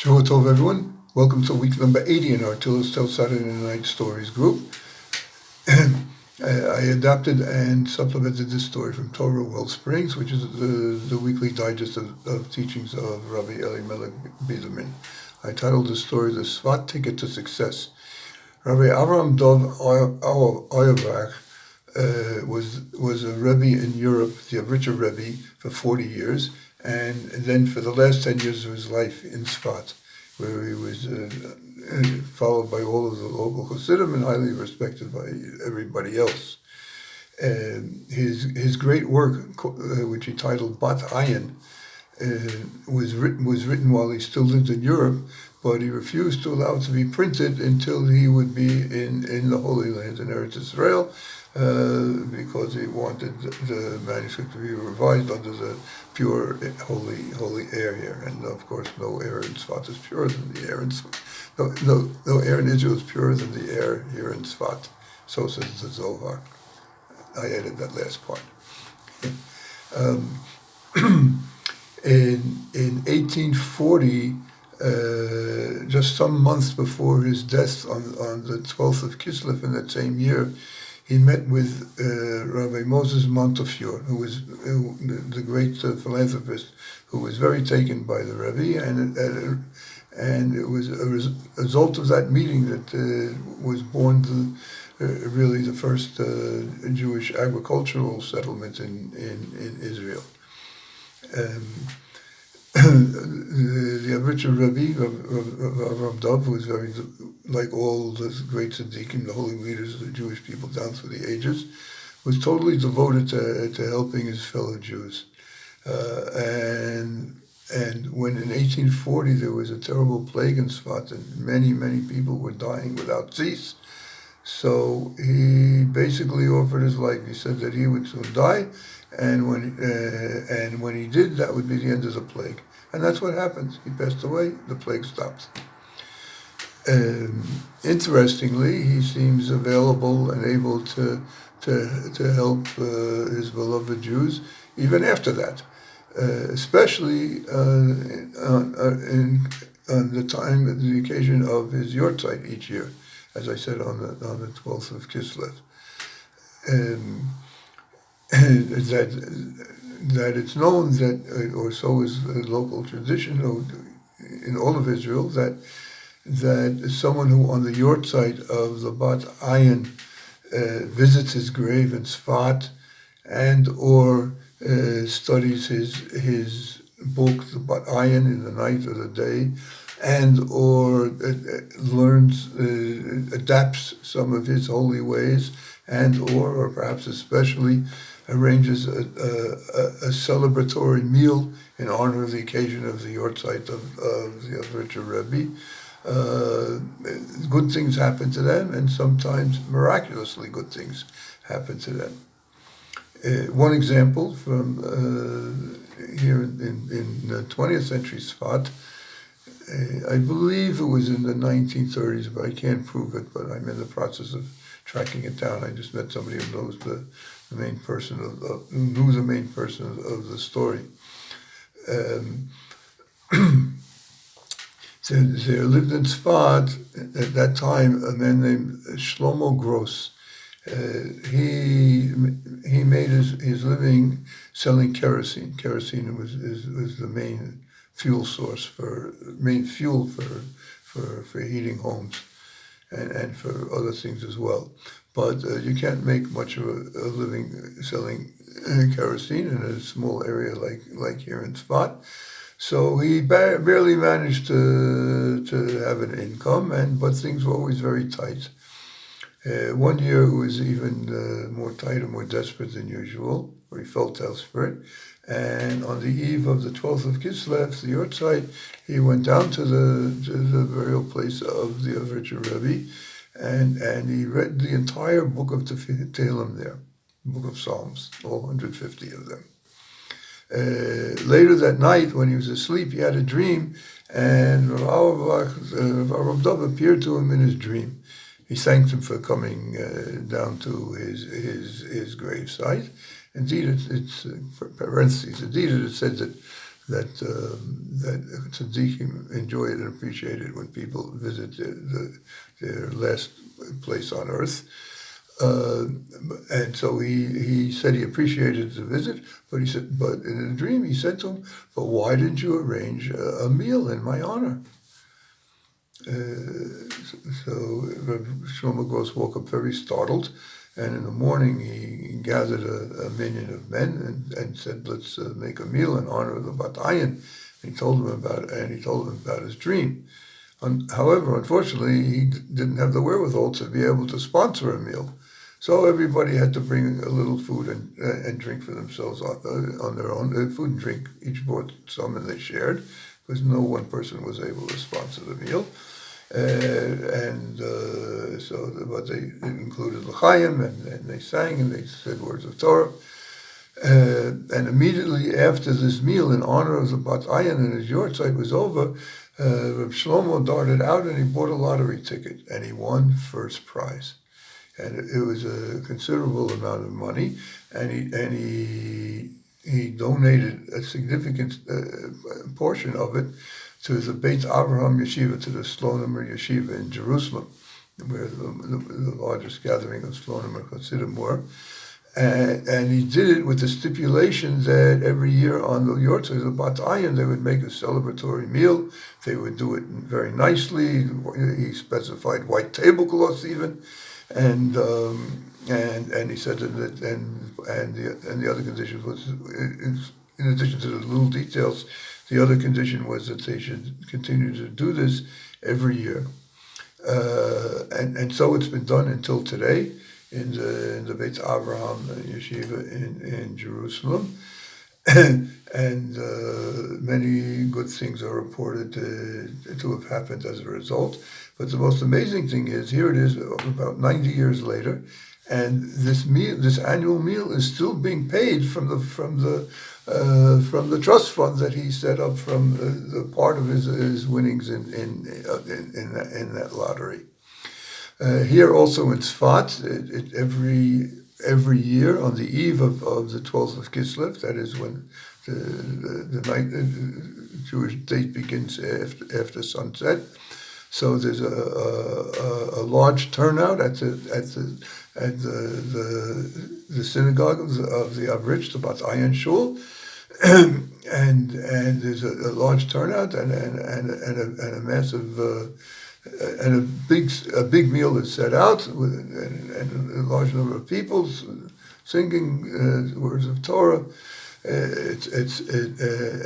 Shavua Tov, everyone. Welcome to week number 80 in our Tillers Tell Saturday Night Stories group. I adapted and supplemented this story from Torah Well Springs, which is the weekly digest of teachings of Rabbi Elimelech Biderman. I titled the story The Tsfat Ticket to Success. Rabbi Avram Dov Auerbach was a Rebbe in Europe, the Avritcher Rebbe, for 40 years, and then for the last 10 years of his life in Tsfat, where he was followed by all of the local Hasidim and highly respected by everybody else. His great work, which he titled Ayin, was written while he still lived in Europe, but he refused to allow it to be printed until he would be in the Holy Land, in Eretz Israel, because he wanted the manuscript to be revised under the pure, holy air here. And of course, no air in Tsfat is purer than the air in Tsfat. No air in Israel is purer than the air here in Tsfat. So says the Zohar. I added that last part. In 1840, just some months before his death on the 12th of Kislev in that same year, he met with Rabbi Moses Montefiore, who was the great philanthropist, who was very taken by the Rebbe, and it was a result of that meeting that was born really the first Jewish agricultural settlement in Israel. The Avritcher Rebbe, Rav Dov, who was very, like all the great tzaddikim, the holy leaders of the Jewish people down through the ages, was totally devoted to helping his fellow Jews. And when in 1840 there was a terrible plague in Tsfat and many people were dying without cease, so he basically offered his life. He said that he would soon die, and when he did, that would be the end of the plague. And that's what happened. He passed away, the plague stopped. Interestingly, he seems available and able to help his beloved Jews even after that, especially on the time, the occasion of his yahrtzeit each year, as I said, on the 12th of Kislev. That it's known that, or so is the local tradition in all of Israel, that someone who on the yahrtzeit of the Bat Ayin visits his grave in Tsfat and or studies his book, the Bat Ayin, in the night or the day, and or adapts some of his holy ways, and or perhaps especially arranges a celebratory meal in honor of the occasion of the yahrtzeit of the Avritcher Rebbe. Good things happen to them, and sometimes miraculously good things happen to them. One example from here in 20th century Tsfat, I believe it was in the 1930s, but I can't prove it, but I'm in the process of tracking it down. I just met somebody who knows the main person who knew the main person of the story. So there lived in Tsfat at that time a man named Shlomo Gross. He made his living selling kerosene. Kerosene was the main fuel source for heating homes and for other things as well. But you can't make much of a living selling kerosene in a small area like here in Tsfat. So he barely managed to have an income, but things were always very tight. One year it was even more tight and more desperate than usual, where he felt desperate. And on the eve of the 12th of Kislev, the yahrtzeit, he went down to the burial place of the Avritcher Rebbe, and he read the entire book of Tehillim there, book of Psalms, all 150 of them. Later that night, when he was asleep, he had a dream, and Rav Dov appeared to him in his dream. He thanked him for coming down to his gravesite. Indeed, it's parentheses. Indeed, it said that that tzaddikim enjoy it and appreciate it when people visit their last place on earth. And so he said he appreciated the visit, but in a dream he said to him, "But why didn't you arrange a meal in my honor?" So Shlomo Gross woke up very startled, and in the morning he gathered a minion of men and said, "Let's make a meal in honor of the Bat Ayin." He told them about his dream. However, unfortunately, he didn't have the wherewithal to be able to sponsor a meal. So everybody had to bring a little food and drink for themselves on their own. Food and drink, each brought some and they shared, because no one person was able to sponsor the meal. But they included l'chaim, and they sang and they said words of Torah. And immediately after this meal in honor of the Bat Ayin and his yahrtzeit was over, Reb Shlomo darted out and he bought a lottery ticket and he won first prize. And it was a considerable amount of money, and he donated a significant portion of it to the Beit Avraham Yeshiva, to the Slonim Yeshiva in Jerusalem, where the largest gathering of Slonim and Hasidim were. And he did it with the stipulation that every year on the yahrtzeit of the Bat Ayin, they would make a celebratory meal. They would do it very nicely. He specified white tablecloths even. And he said that the other condition was, in addition to the little details, the other condition was that they should continue to do this every year. And so it's been done until today in the Beit Avraham Yeshiva in Jerusalem. And many good things are reported to have happened as a result. But the most amazing thing is, here it is, about 90 years later, and this annual meal is still being paid from the trust fund that he set up from the part of his winnings in that lottery. Here also in Tsfat, every year on the eve of the 12th of Kislev, that is when the night Jewish date begins after sunset. So there's a large turnout at the synagogue of the Avritcher, the Bat Ayin Shul, and there's a large turnout and a massive and a big meal is set out and a large number of people singing words of Torah,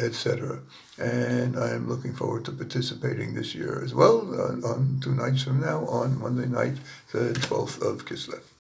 etc. And I am looking forward to participating this year as well on 2 nights from now, on Monday night, the 12th of Kislev.